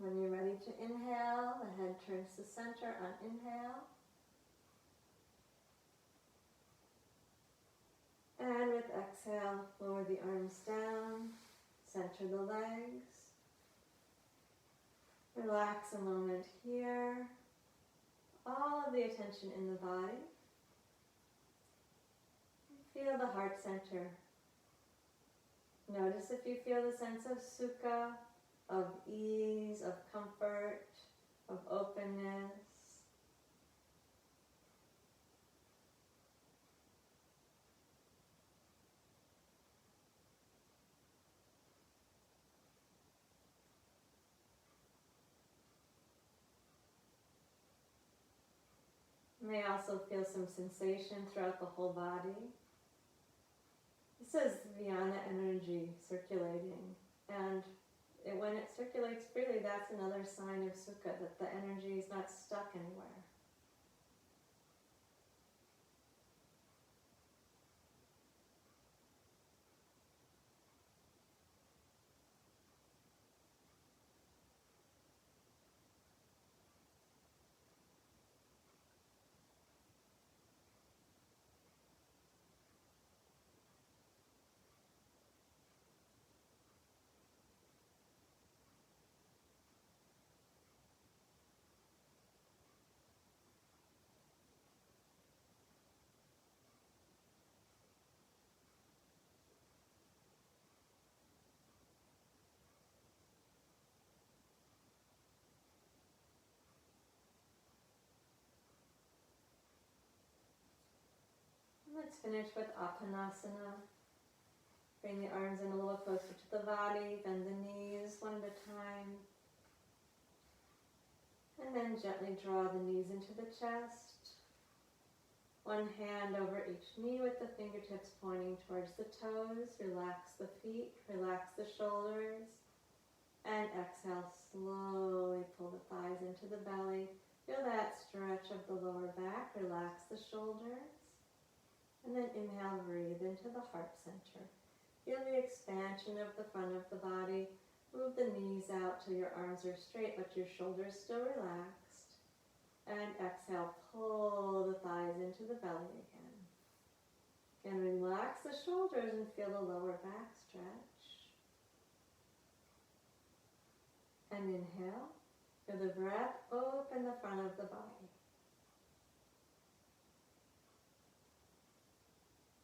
When you're ready to inhale, the head turns to center on inhale. And with exhale, lower the arms down. Center the legs. Relax a moment here. All of the attention in the body. Feel the heart center. Notice if you feel the sense of Sukha, of ease, of comfort, of openness. You may also feel some sensation throughout the whole body. This is Vijnana energy circulating, and when it circulates freely, that's another sign of Sukha, that the energy is not stuck anywhere. Let's finish with Apanasana. Bring the arms in a little closer to the body, bend the knees one at a time. And then gently draw the knees into the chest. One hand over each knee with the fingertips pointing towards the toes. Relax the feet, relax the shoulders. And exhale, slowly pull the thighs into the belly. Feel that stretch of the lower back. Relax the shoulders. And then inhale, breathe into the heart center. Feel the expansion of the front of the body. Move the knees out till your arms are straight, but your shoulders still relaxed. And exhale, pull the thighs into the belly again. And relax the shoulders and feel the lower back stretch. And inhale, feel the breath open the front of the body.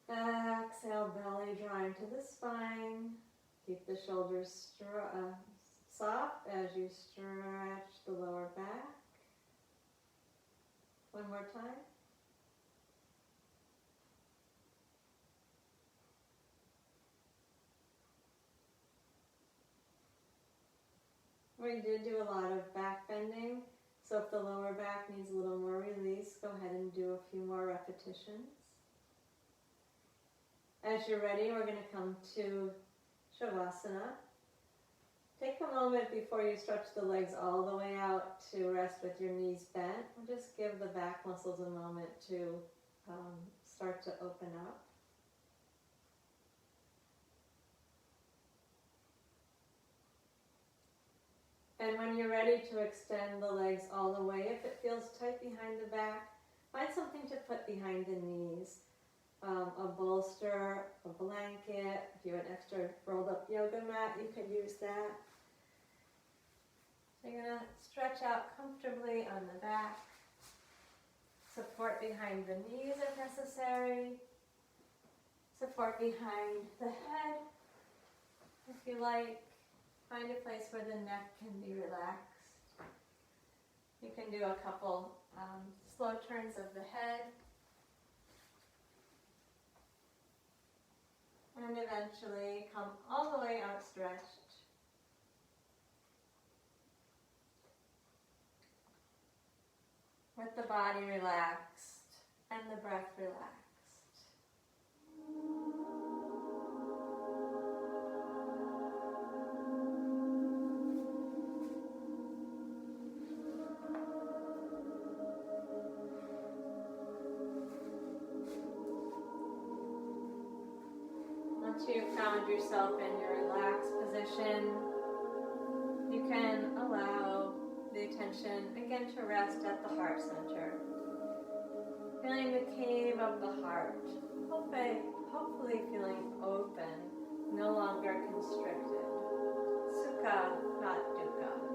Exhale, belly drawing to the spine. Keep the shoulders soft as you stretch the lower back. One more time. We did do a lot of back bending, so if the lower back needs a little more release, go ahead and do a few more repetitions. As you're ready, we're going to come to Shavasana. Take a moment before you stretch the legs all the way out to rest with your knees bent. Just give the back muscles a moment to start to open up. And when you're ready to extend the legs all the way, if it feels tight behind the back, find something to put behind the knees. A bolster, a blanket. If you have an extra rolled up yoga mat, you can use that. So you're going to stretch out comfortably on the back. Support behind the knees if necessary. Support behind the head. If you like, find a place where the neck can be relaxed. You can do a couple slow turns of the head. And eventually come all the way outstretched. With the body relaxed and the breath relaxed. Once you've found yourself in your relaxed position, you can allow the attention again to rest at the heart center. Feeling the cave of the heart, hopefully feeling open, no longer constricted. Sukha, not dukkha.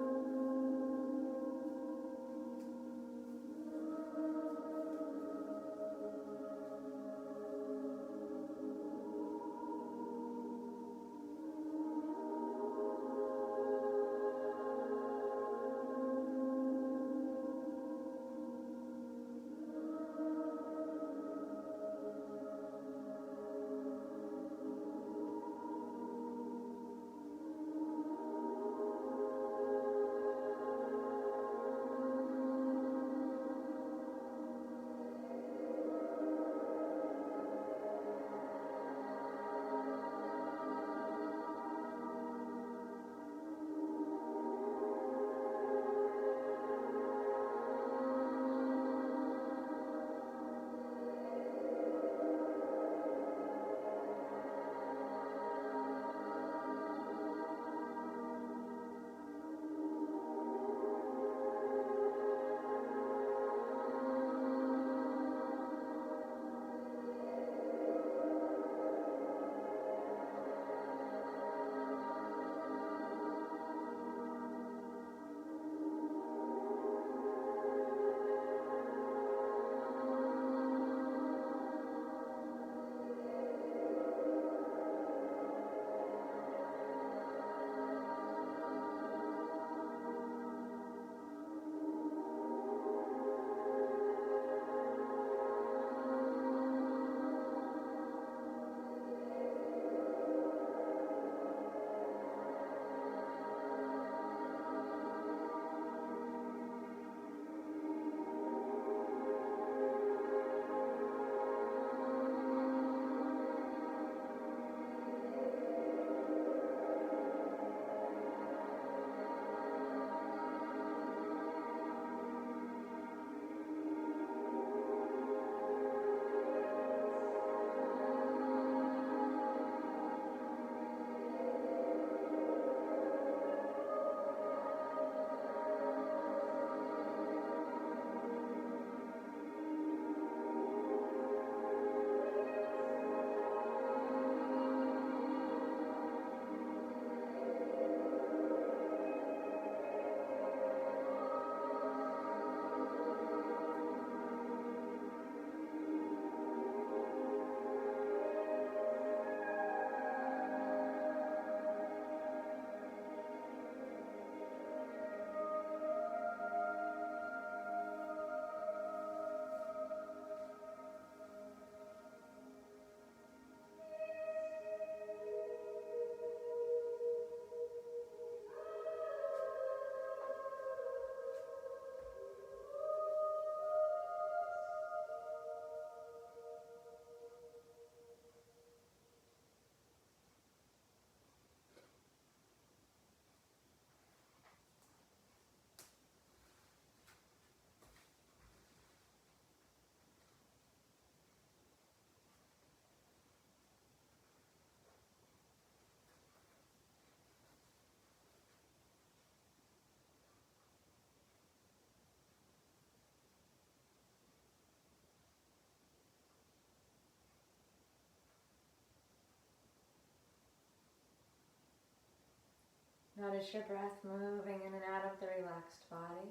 Notice your breath moving in and out of the relaxed body.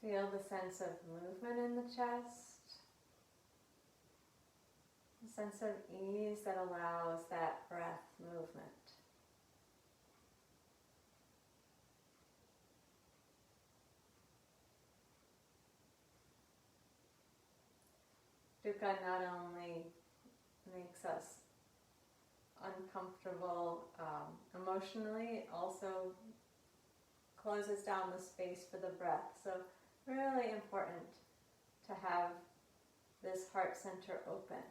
Feel the sense of movement in the chest, a sense of ease that allows that breath movement. Dukkha not only makes us uncomfortable emotionally, it also closes down the space for the breath. So really important to have this heart center open.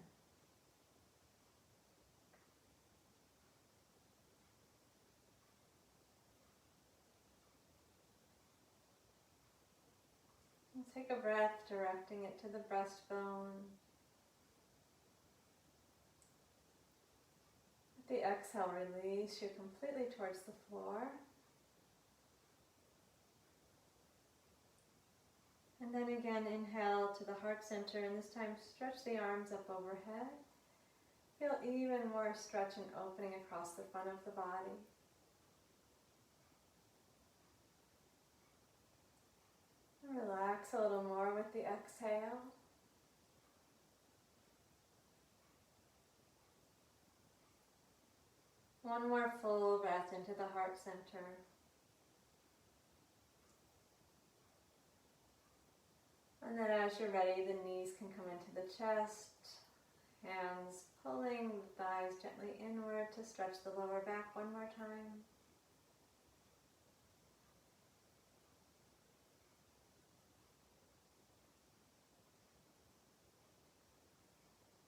And take a breath, directing it to the breastbone. With the exhale, release you completely towards the floor. And then again, inhale to the heart center, and this time stretch the arms up overhead. Feel even more stretch and opening across the front of the body. Relax a little more with the exhale. One more full breath into the heart center. And then as you're ready, the knees can come into the chest, hands pulling the thighs gently inward to stretch the lower back one more time.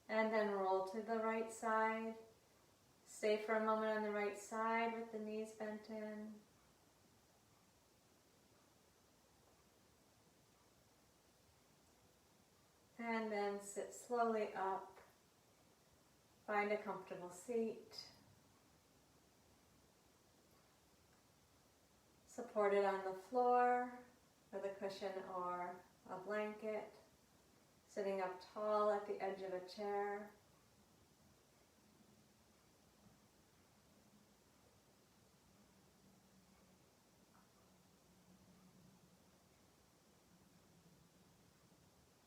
And then roll to the right side. Stay for a moment on the right side with the knees bent in. And then sit slowly up. Find a comfortable seat. Supported on the floor with a cushion or a blanket. Sitting up tall at the edge of a chair.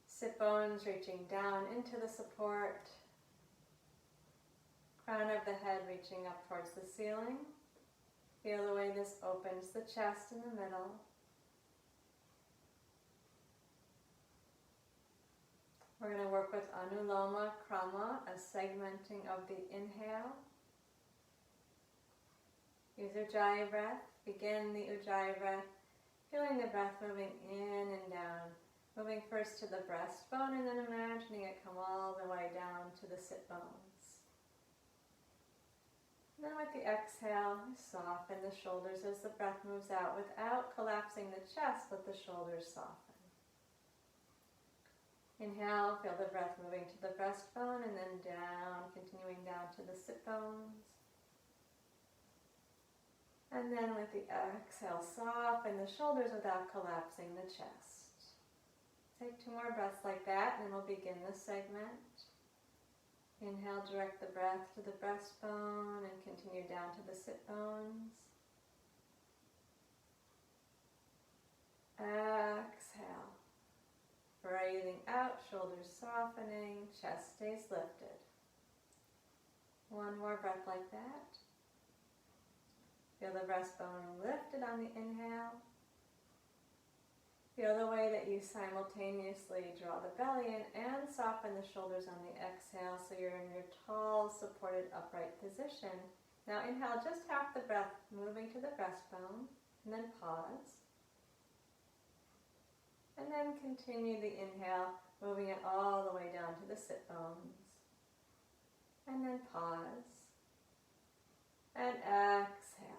Sit bones reaching down into the support. Crown of the head reaching up towards the ceiling. Feel the way this opens the chest in the middle. We're going to work with Anuloma Krama, a segmenting of the inhale. Use Ujjayi breath. Begin the Ujjayi breath, feeling the breath moving in and down. Moving first to the breastbone and then imagining it come all the way down to the sit bones. And then with the exhale, soften the shoulders as the breath moves out. Without collapsing the chest, let the shoulders soften. Inhale, feel the breath moving to the breastbone and then down, continuing down to the sit bones. And then with the exhale, soften the shoulders without collapsing the chest. Take 2 more breaths like that, and then we'll begin this segment. Inhale, direct the breath to the breastbone and continue down to the sit bones. Exhale. Breathing out, shoulders softening, chest stays lifted. 1 more breath like that. Feel the breastbone lifted on the inhale. Feel the way that you simultaneously draw the belly in and soften the shoulders on the exhale so you're in your tall, supported, upright position. Now inhale just half the breath, moving to the breastbone, and then pause. And then continue the inhale, moving it all the way down to the sit bones. And then pause. And exhale.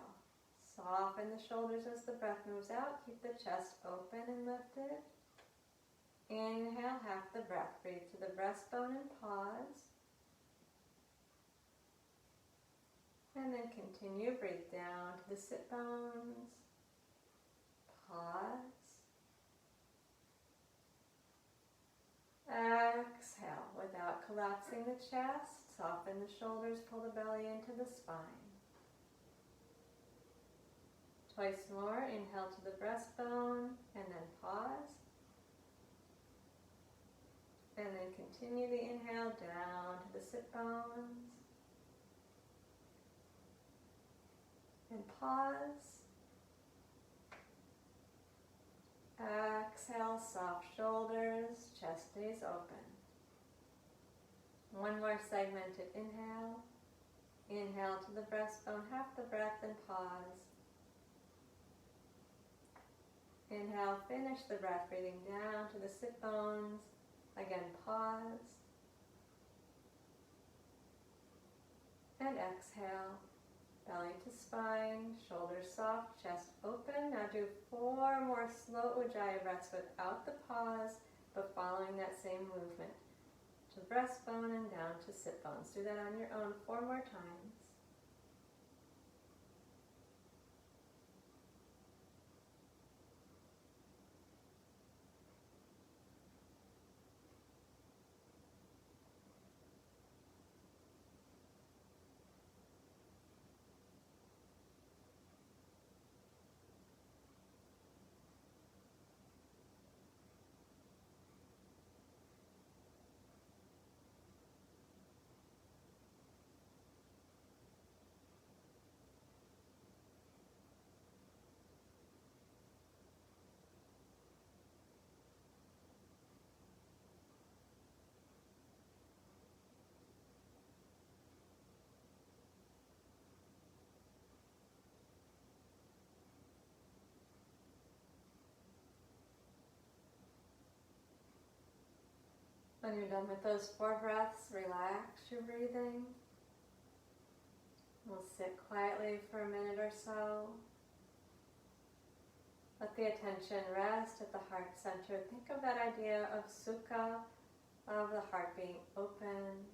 Soften the shoulders as the breath moves out. Keep the chest open and lifted. Inhale, half the breath. Breathe to the breastbone and pause. And then continue. Breathe down to the sit bones. Pause. Exhale. Without collapsing the chest, soften the shoulders, pull the belly into the spine. Twice more, inhale to the breastbone, and then pause. And then continue the inhale down to the sit bones. And pause. Exhale, soft shoulders, chest stays open. 1 more segmented inhale. Inhale to the breastbone, half the breath, and pause. Inhale, finish the breath, breathing down to the sit bones. Again, pause. And exhale, belly to spine, shoulders soft, chest open. Now do 4 more slow Ujjayi breaths without the pause, but following that same movement. To breastbone and down to sit bones. Do that on your own 4 more times. When you're done with those 4 breaths, relax your breathing. We'll sit quietly for a minute or so. Let the attention rest at the heart center. Think of that idea of Sukha, of the heart being open.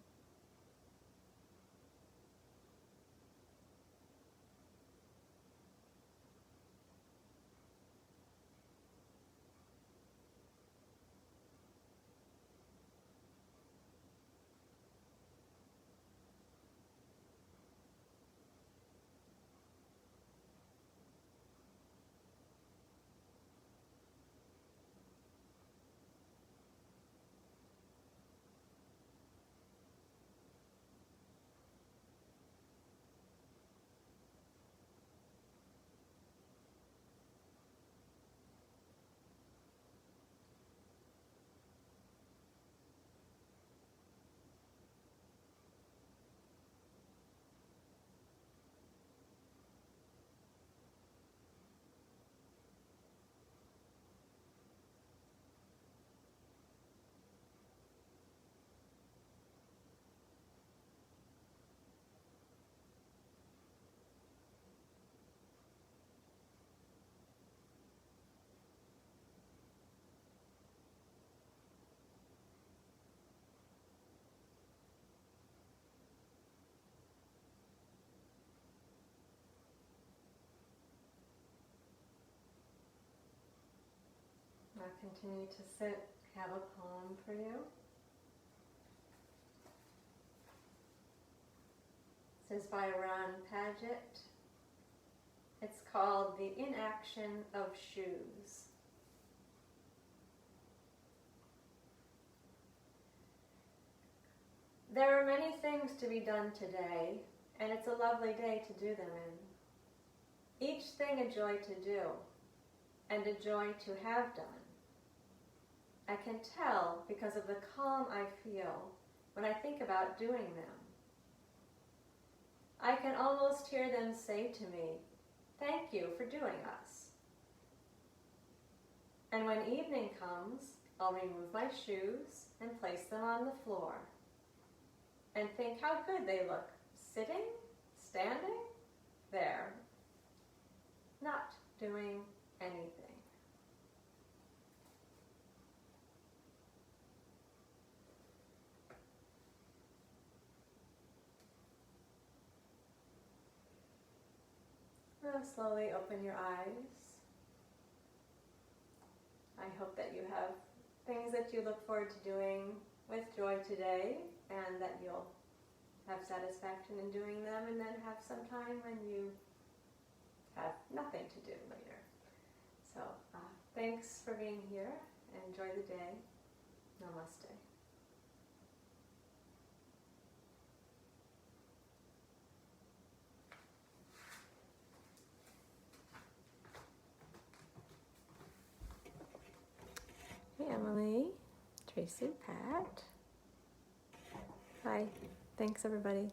Now continue to sit. Have a poem for you. This is by Ron Padgett. It's called The Inaction of Shoes. There are many things to be done today, and it's a lovely day to do them in. Each thing a joy to do, and a joy to have done. I can tell because of the calm I feel when I think about doing them. I can almost hear them say to me, "Thank you for doing us." And when evening comes, I'll remove my shoes and place them on the floor and think how good they look, sitting, standing, there, not doing anything. Now slowly open your eyes. I hope that you have things that you look forward to doing with joy today, and that you'll have satisfaction in doing them, and then have some time when you have nothing to do later. So thanks for being here. Enjoy the day. Namaste. Hey Emily, Tracy, Pat. Hi. Thanks everybody.